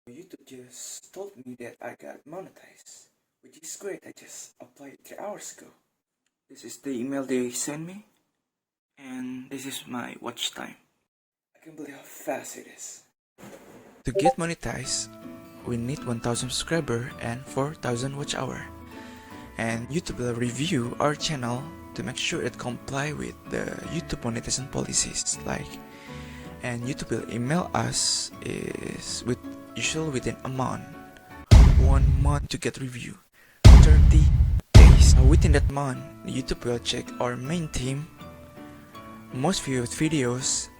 YouTube just told me that I got monetized, which is great. I just applied 3 hours ago. This is the email they sent me, and this is my watch time. I can't believe how fast it is. To get monetized, we need 1000 subscriber and 4000 watch hour. And YouTube will review our channel to make sure it comply with the YouTube monetization policies and YouTube will email us usually within a month. 1 month to get review. 30 days. Within that month, YouTube will check our main theme, most viewed videos,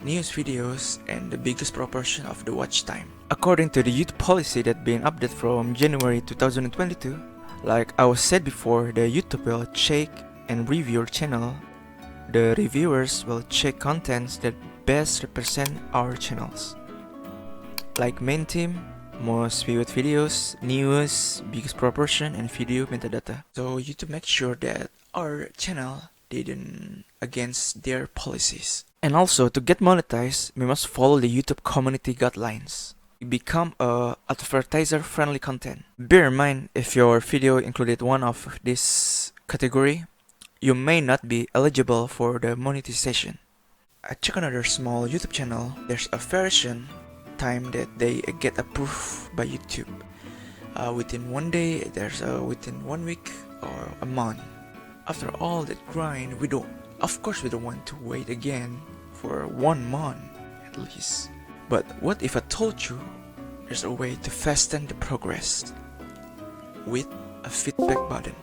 news videos, and the biggest proportion of the watch time. According to the YouTube policy that being updated from January 2022, like I was said before, the YouTube will check and review your channel. The reviewers will check contents that best represent our channels, like main theme, most viewed videos, news, biggest proportion, and video metadata. So YouTube make sure that our channel didn't against their policies. And also, to get monetized, we must follow the YouTube community guidelines. Become a advertiser-friendly content. Bear in mind, if your video included one of this category, you may not be eligible for the monetization. I check another small YouTube channel. There's a version time that they get approved by YouTube. Within 1 day, there's within 1 week or a month. After all that grind, of course we don't want to wait again for 1 month at least. But what if I told you there's a way to fasten the progress with a feedback button?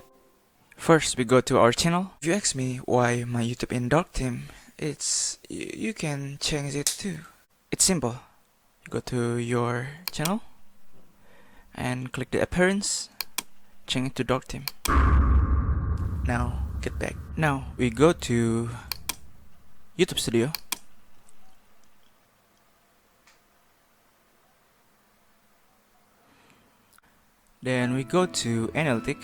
First, we go to our channel. If you ask me why my YouTube in dark theme, you can change it too. It's simple. You go to your channel and click the appearance, change it to dark theme. Now, get back. Now, we go to YouTube Studio. Then we go to Analytic.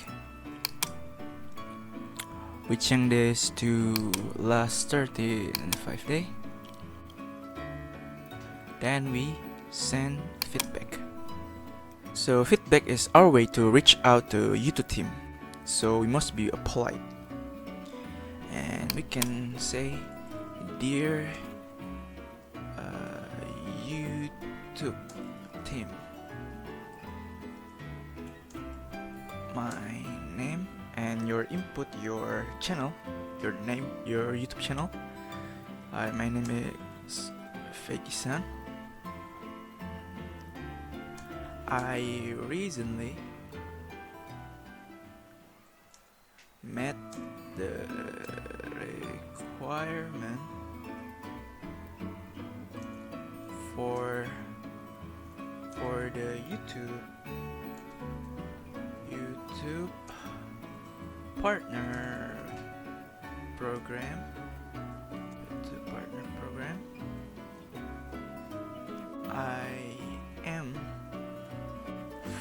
We change this to last 35 day. Then we send feedback. So feedback is our way to reach out to YouTube team. So we must be polite. And we can say, dear YouTube team, my name, and your input, your channel, your name, your YouTube channel. My name is Fegisan. I recently met the requirement for the YouTube partner program. I am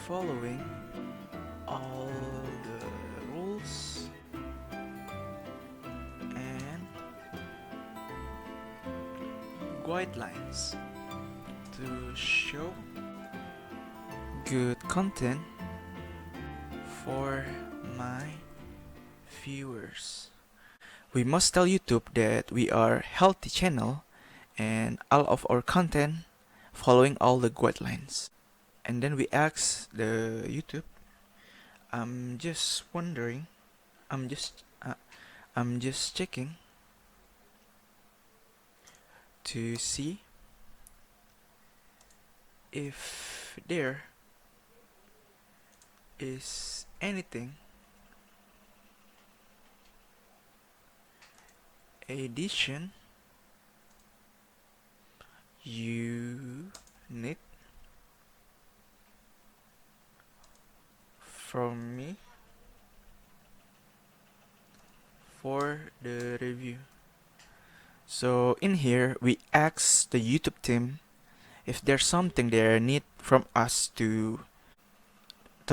following all the rules and guidelines to show good content for my viewers. We must tell YouTube that we are healthy channel and all of our content following all the guidelines. And then we ask the YouTube, I'm just wondering, I'm just checking to see if there is anything addition you need from me for the review. So in here we ask the YouTube team if there's something they need from us to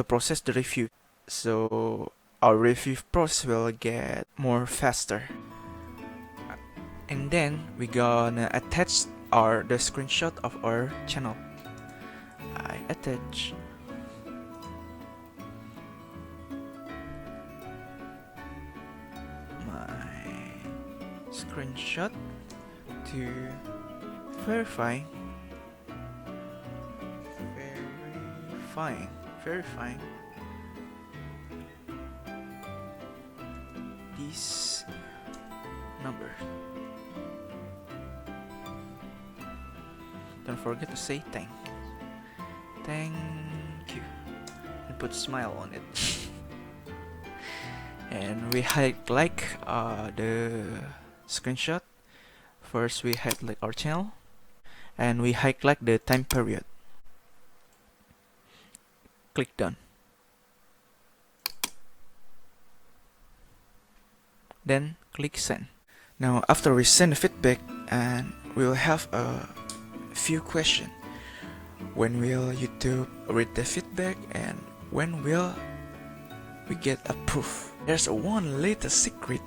process the review. So our review process will get more faster. And then we gonna attach the screenshot of our channel. attach my screenshot to verifying this number. Don't forget to say thank you and put a smile on it. And we highlight the screenshot. First we highlight our channel and we highlight the time period. Click done. Then click send. Now after we send the feedback, and we'll have a few questions. When will YouTube read the feedback, and when will we get approved? There's one little secret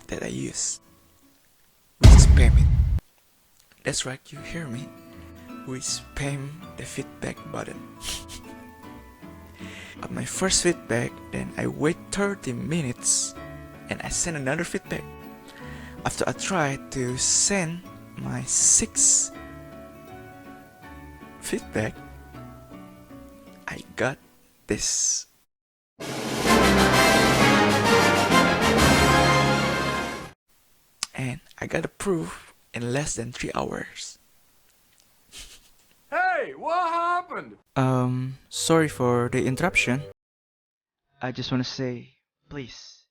that I use, which is spam it. That's right, you hear me. We spam the feedback button. At my first feedback, then I wait 30 minutes and I send another feedback. After I try to send my 6th feedback, I got this. And I got approved in less than 3 hours. Hey, what happened? Sorry for the interruption. I just want to say, please,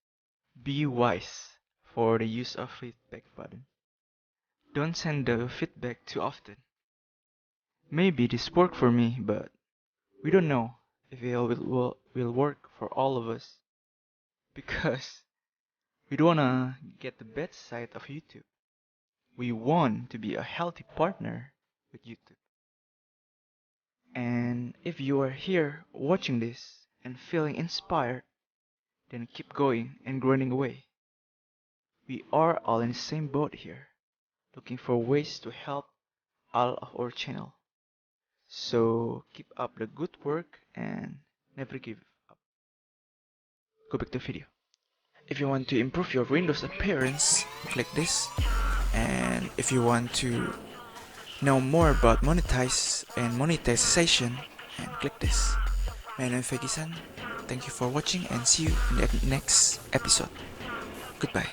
be wise for the use of feedback button. Don't send the feedback too often. Maybe this worked for me, but we don't know if it will work for all of us. Because we don't wanna get the bad side of YouTube. We want to be a healthy partner with YouTube. And if you are here watching this and feeling inspired, then keep going and grinding away. We are all in the same boat here, looking for ways to help all of our channel. So keep up the good work and never give up. Go back to the video. If you want to improve your Windows appearance, click this. And if you want to know more about monetize and monetization, and click this. My name is Fegisan. Thank you for watching and see you in the next episode. Goodbye.